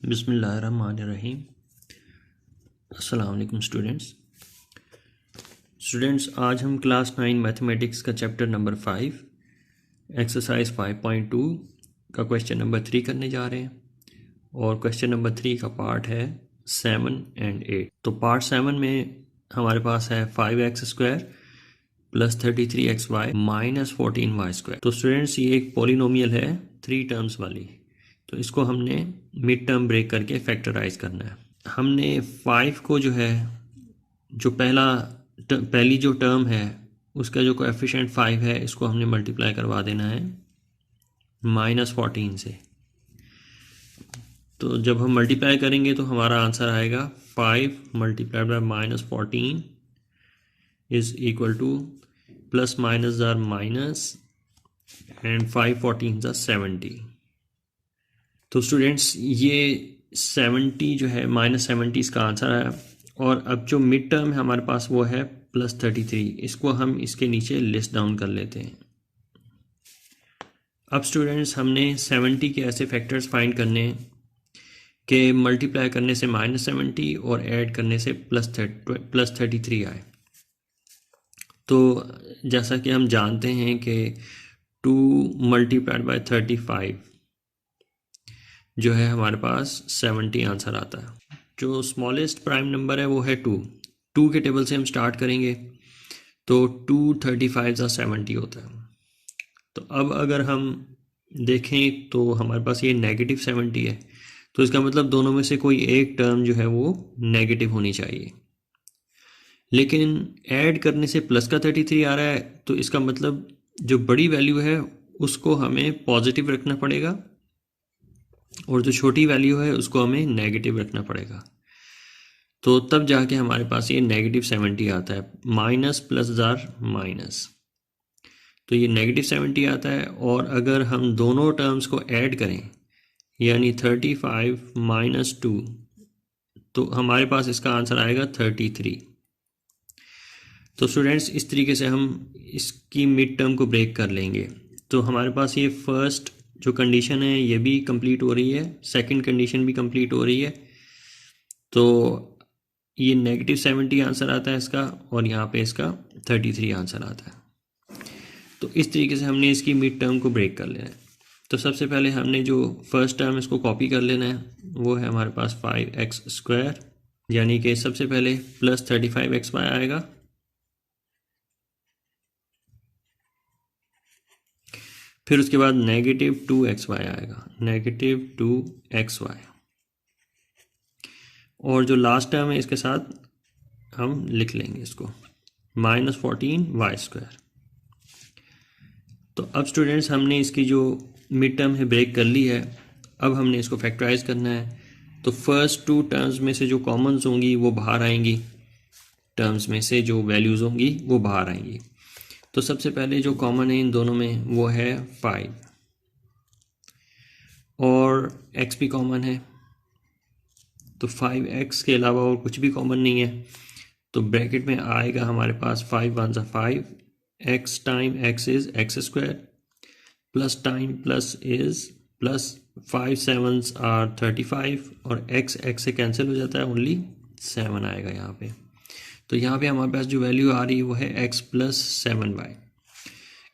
बिस्मिल्लाहिर्रहमानिर्रहीम। अस्सलाम वालेकुम स्टूडेंट्स, आज हम क्लास 9 मैथमेटिक्स का चैप्टर नंबर 5 एक्सरसाइज 5.2 का क्वेश्चन नंबर 3 करने जा रहे हैं। और क्वेश्चन नंबर 3 का पार्ट है 7 and 8। तो पार्ट 7 में हमारे पास है 5x² + 33xy - 14y²। तो स्टूडेंट्स, ये एक पॉलिनोमियल है 3 टर्म्स वाली। तो इसको हमने मिड टर्म ब्रेक करके फैक्टराइज करना है। हमने 5 को जो है, जो पहली जो टर्म है उसका जो कोएफिशिएंट 5 है, इसको हमने मल्टीप्लाई करवा देना है -14 से। तो जब हम मल्टीप्लाई करेंगे तो हमारा आंसर आएगा 5 × -14 = +- एंड 5 14 70। तो स्टूडेंट्स, ये 70 जो है -70 इसका आंसर है। और अब जो मिड टर्म है हमारे पास वो है +33। इसको हम इसके नीचे लिस्ट डाउन कर लेते हैं। अब स्टूडेंट्स, हमने 70 के ऐसे फैक्टर्स फाइंड करने हैं कि मल्टीप्लाई करने से -70 और ऐड करने से +33 आए। तो जैसा कि हम जानते हैं कि 2 × 35 जो है हमारे पास 70 आंसर आता है। जो स्मॉलेस्ट प्राइम नंबर है वो है 2 के टेबल से हम स्टार्ट करेंगे। तो 2 35 + 70 होता है। तो अब अगर हम देखें तो हमारे पास ये -70 है। तो इसका मतलब दोनों में से कोई एक टर्म जो है वो नेगेटिव होनी चाहिए। लेकिन ऐड करने से प्लस का 33 आ रहा है, तो इसका मतलब जो बड़ी वैल्यू है उसको हमें पॉजिटिव रखना पड़ेगा और जो छोटी वैल्यू है उसको हमें नेगेटिव रखना पड़ेगा। तो तब जाके हमारे पास ये -70 आता है। माइनस प्लस जार माइनस, तो ये -70 आता है। और अगर हम दोनों टर्म्स को ऐड करें, यानी 35 - 2, तो हमारे पास इसका आंसर आएगा 33। तो स्टूडेंट्स, इस तरीके से हम इसकी मिड टर्म को ब्रेक कर लेंगे। तो हमारे पास ये फर्स्ट जो कंडीशन है ये भी कंप्लीट हो रही है, सेकंड कंडीशन भी कंप्लीट हो रही है। तो ये -70 आंसर आता है इसका, और यहाँ पे इसका 33 आंसर आता है। तो इस तरीके से हमने इसकी मिड टर्म को ब्रेक कर लेना है। तो सबसे पहले हमने जो फर्स्ट टर्म इसको कॉपी कर लेना है, वो है हमारे पास 5x², यानी कि सबसे पहले +35xy आएगा। फिर उसके बाद -2xy आएगा, -2xy। और जो लास्ट टर्म है इसके साथ हम लिख लेंगे इसको -14y²। तो अब स्टूडेंट्स, हमने इसकी जो मिड टर्म है ब्रेक कर ली है। अब हमने इसको फैक्टराइज करना है। तो फर्स्ट 2 टर्म्स में से जो कॉमन्स होंगी वो बाहर आएंगी, टर्म्स में से जो वैल्यूज़ होंगी वो बाहर आएंगी। तो सबसे पहले जो कॉमन है इन दोनों में वो है 5, और x भी कॉमन है। तो 5x के अलावा और कुछ भी कॉमन नहीं है। तो ब्रैकेट में आएगा हमारे पास 5 × 1 = 5, x time x is x², plus time plus is plus 5 7s are 35, और x से कैंसिल हो जाता है, ओनली 7 आएगा यहाँ पे। तो यहाँ पे हमारे पास जो वैल्यू आ रही है वो है x + 7y।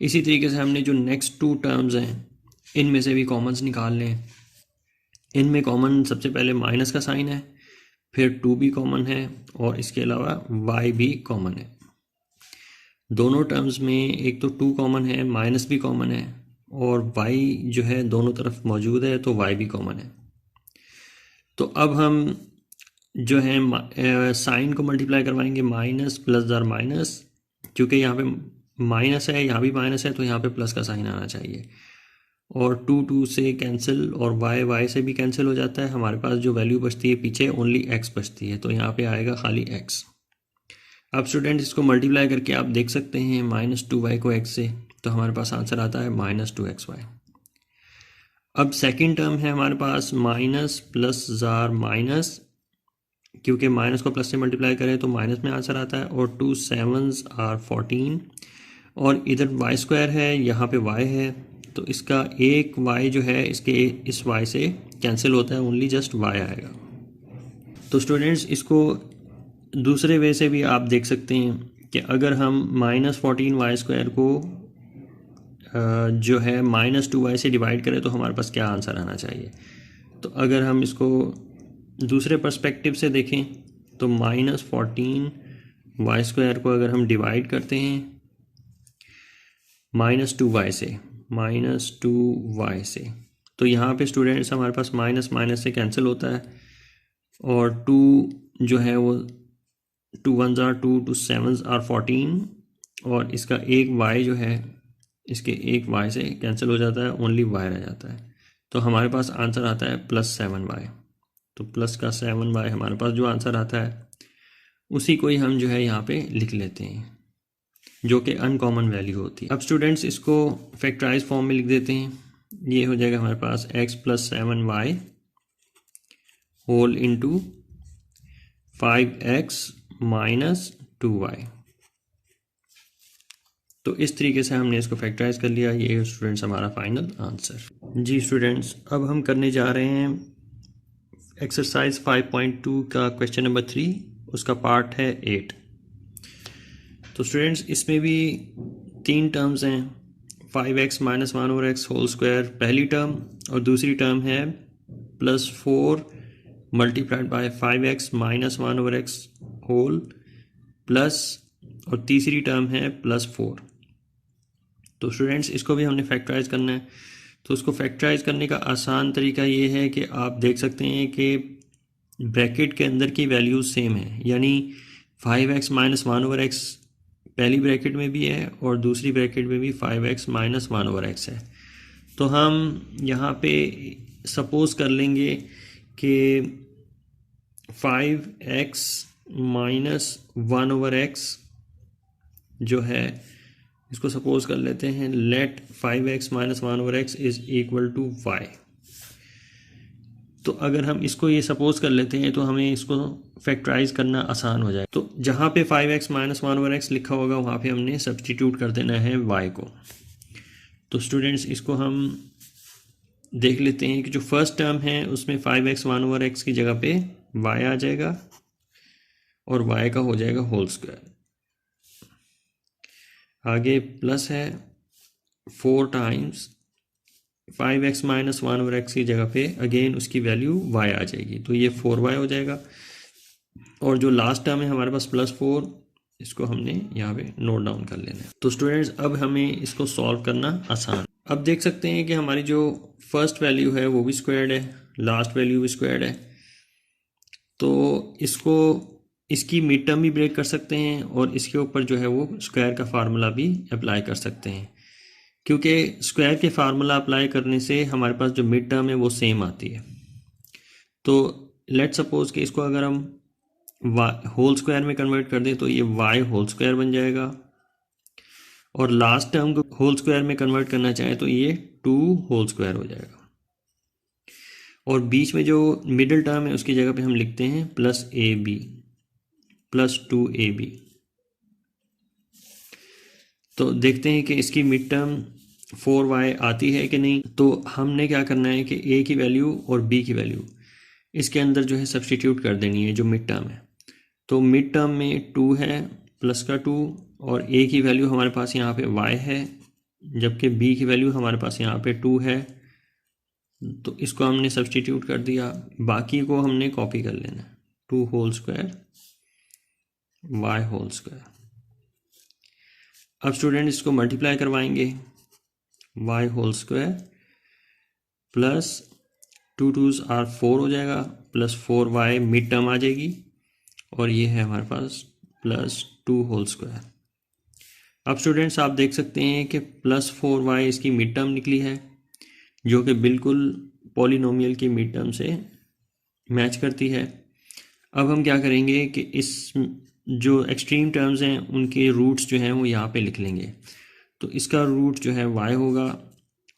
इसी तरीके से हमने जो नेक्स्ट 2 टर्म्स हैं इनमें से भी कॉमन्स निकाल लें। इनमें कॉमन सबसे पहले माइनस का साइन है, फिर 2 भी कॉमन है, और इसके अलावा y भी कॉमन है। दोनों टर्म्स में एक तो 2 कॉमन है, माइनस भी कॉमन है, और y जो है दोनों तरफ मौजूद है, तो y भी कॉमन है। तो अब हम जो है साइन को मल्टीप्लाई करवाएंगे माइनस प्लस जार माइनस। क्योंकि यहाँ पे माइनस है, यहाँ भी माइनस है, तो यहाँ पे प्लस का साइन आना चाहिए। और 2 से कैंसिल, और y से भी कैंसिल हो जाता है। हमारे पास जो वैल्यू बचती है पीछे ओनली x बचती है, तो यहाँ पे आएगा खाली x। अब स्टूडेंट, इसको मल्टीप्लाई करके आप देख सकते हैं -2y को x से, तो हमारे पास आंसर आता है -2xy। अब सेकंड टर्म है हमारे पास माइनस प्लस जार माइनस। क्योंकि माइनस को प्लस से मल्टीप्लाई करें तो माइनस में आंसर आता है, और 2 7s are 14, और इधर y² है, यहाँ पे y है, तो इसका एक y जो है इसके इस y से कैंसिल होता है, ओनली जस्ट y आएगा। तो स्टूडेंट्स इसको दूसरे वे से भी आप देख सकते हैं कि अगर हम -14y² को जो है -2y से डिवाइड करें तो हमारे पास क्या आंसर आना चाहिए। तो अगर हम इसको दूसरे पर्सपेक्टिव से देखें तो -14y² को अगर हम डिवाइड करते हैं -2y से, तो यहाँ पे स्टूडेंट्स हमारे पास माइनस माइनस से कैंसिल होता है और 2 जो है वो 2 1s are 2, 2 7s are 14 और इसका एक y जो है इसके एक y से कैंसिल हो जाता है, ओनली y रह जाता है। तो हमारे पास आंसर आता है +7y। तो प्लस का 7y हमारे पास जो आंसर आता है उसी को ही हम जो है यहाँ पे लिख लेते हैं, जो कि अनकॉमन वैल्यू होती है। अब स्टूडेंट्स इसको फैक्टराइज फॉर्म में लिख देते हैं। ये हो जाएगा हमारे पास x + 7y whole into 5x - 2y। तो इस तरीके से हमने इसको फैक्टराइज कर लिया। ये स्टूडेंट्स हमारा फाइनल आंसर। जी स्टूडेंट्स, अब हम करने जा रहे हैं एक्सरसाइज 5.2 का क्वेश्चन नंबर 3, उसका पार्ट है 8। तो स्टूडेंट्स इसमें भी 3 टर्म्स हैं, 5x - 1/x होल स्क्वायर पहली टर्म और दूसरी टर्म है +4 multiplied by 5x - 1/x whole plus, और तीसरी टर्म है +4। तो स्टूडेंट्स इसको भी हमने फैक्टराइज करना है। तो उसको फैक्टराइज करने का आसान तरीका ये है कि आप देख सकते हैं कि ब्रैकेट के अंदर की वैल्यूज सेम है, यानी 5x - 1/x पहली ब्रैकेट में भी है और दूसरी ब्रैकेट में भी 5x - 1/x है। तो हम यहाँ पे सपोज कर लेंगे कि 5x - 1/x जो है इसको सपोज कर लेते हैं, let 5x - 1/x is equal to y। तो अगर हम इसको ये सपोज कर लेते हैं तो हमें इसको फैक्टराइज करना आसान हो जाए। तो जहाँ पे 5x - 1/x लिखा होगा वहाँ पे हमने सब्सटीट्यूट कर देना है y को। तो स्टूडेंट्स इसको हम देख लेते हैं कि जो फर्स्ट टर्म है उसमें 5x - 1/x की जगह पे y आ जाएगा और y का हो जाएगा होल स्क्वायर। आगे प्लस है 4 टाइम्स 5x - 1/x की जगह पे अगेन उसकी वैल्यू y आ जाएगी, तो ये 4y हो जाएगा। और जो लास्ट टर्म है हमारे पास +4, इसको हमने यहाँ पे नोट डाउन कर लेना है। तो स्टूडेंट्स अब हमें इसको सॉल्व करना आसान। अब देख सकते हैं कि हमारी जो फर्स्ट वैल्यू है वो भी स्क्वायर्ड है, लास्ट वैल्यू भी स्क्वायर्ड है। तो इसको इसकी मिड टर्म भी ब्रेक कर सकते हैं और इसके ऊपर जो है वो स्क्वायर का फार्मूला भी अप्लाई कर सकते हैं, क्योंकि स्क्वायर के फार्मूला अप्लाई करने से हमारे पास जो मिड टर्म है वो सेम आती है। तो लेट सपोज कि इसको अगर हम होल स्क्वायर में कन्वर्ट कर दें तो ये y होल स्क्वायर बन जाएगा, और लास्ट टर्म को होल स्क्वायर में कन्वर्ट करना चाहें तो ये 2 होल स्क्वायर हो जाएगा, और बीच में जो मिडिल टर्म है उसकी जगह पे हम लिखते हैं +ab +2ab। तो देखते हैं कि इसकी मिड टर्म 4y आती है कि नहीं। तो हमने क्या करना है कि a की वैल्यू और b की वैल्यू इसके अंदर जो है सब्सटीट्यूट कर देनी है जो मिड टर्म है। तो मिड टर्म में 2 है प्लस का 2, और a की वैल्यू हमारे पास यहाँ पे y है, जबकि b की वैल्यू हमारे पास यहाँ पे 2 है। तो इसको हमने सब्सटीट्यूट कर दिया, बाकी को हमने कॉपी कर लेना है, 2 whole square y whole square. अब स्टूडेंट इसको मल्टीप्लाई करवाएंगे, y whole square plus 2 2s are 4 हो जाएगा, प्लस 4y मिड टर्म आ जाएगी, और ये है हमारे पास +2 होल स्क्वायर। अब स्टूडेंट्स आप देख सकते हैं कि +4y इसकी मिड टर्म निकली है, जो कि बिल्कुल पॉलिनोमियल की मिड टर्म से मैच करती है। अब हम क्या करेंगे कि इस जो एक्सट्रीम टर्म्स हैं उनके रूट्स जो हैं वो यहाँ पे लिख लेंगे। तो इसका रूट जो है y होगा,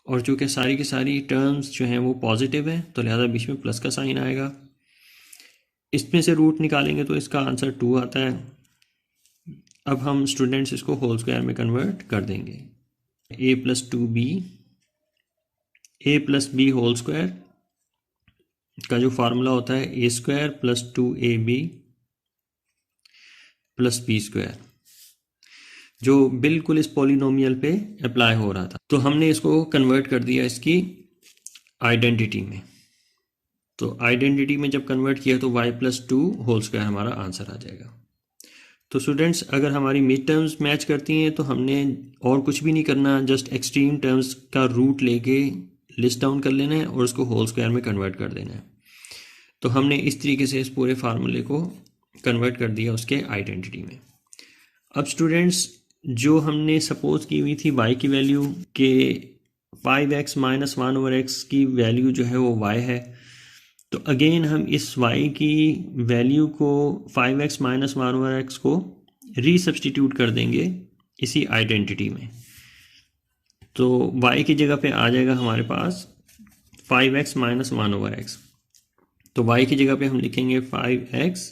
और चूँकि सारी की सारी टर्म्स जो हैं वो पॉजिटिव है तो लिहाजा बीच में प्लस का साइन आएगा। इसमें से रूट निकालेंगे तो इसका आंसर 2 आता है। अब हम स्टूडेंट्स इसको होल स्क्वायर में कन्वर्ट कर देंगे, a + 2b A plus B whole square का जो फार्मूला होता है A square plus 2ab plus B square, जो बिल्कुल इस पॉलिनोमियल पे अप्लाई हो रहा था। तो हमने इसको कन्वर्ट कर दिया इसकी आइडेंटिटी में। तो आइडेंटिटी में जब कन्वर्ट किया तो y प्लस 2 होल स्क्वायर हमारा आंसर आ जाएगा। तो स्टूडेंट्स, अगर हमारी मिड टर्म्स मैच करती हैं तो हमने और कुछ भी नहीं करना, जस्ट एक्सट्रीम टर्म्स का रूट लेके लिस्ट डाउन कर लेना है और उसको होल स्क्वायर में कन्वर्ट कर देना है। तो हमने इस तरीके से इस पूरे फार्मूले को कन्वर्ट कर दिया उसके आइडेंटिटी में। अब स्टूडेंट्स, जो हमने सपोज की हुई थी y की वैल्यू के 5x माइनस 1/x की वैल्यू जो है वो y है, तो अगेन हम इस y की वैल्यू को 5x माइनस 1/x को रीसब्स्टिट्यूट कर देंगे इसी आइडेंटिटी में। तो y की जगह पे आ जाएगा हमारे पास 5x माइनस 1/x। तो y की जगह पे हम लिखेंगे 5x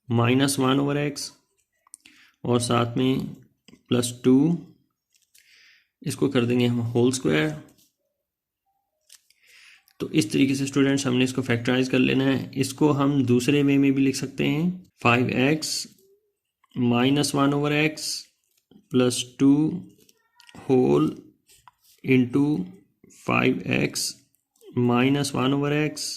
माइनस 1/x और साथ में प्लस 2, इसको कर देंगे हम होल स्क्वायर। तो इस तरीके से स्टूडेंट्स हमने इसको फैक्टराइज कर लेना है। इसको हम दूसरे वे में भी लिख सकते हैं, 5x minus 1/x plus 2 whole into 5x minus 1/x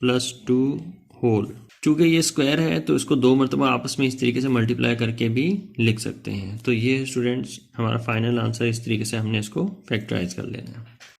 plus 2 whole. चूँकि ये स्क्वायर है तो इसको 2 मरतबा आपस में इस तरीके से मल्टीप्लाई करके भी लिख सकते हैं। तो ये स्टूडेंट्स हमारा फाइनल आंसर, इस तरीके से हमने इसको फैक्टराइज कर लेना है।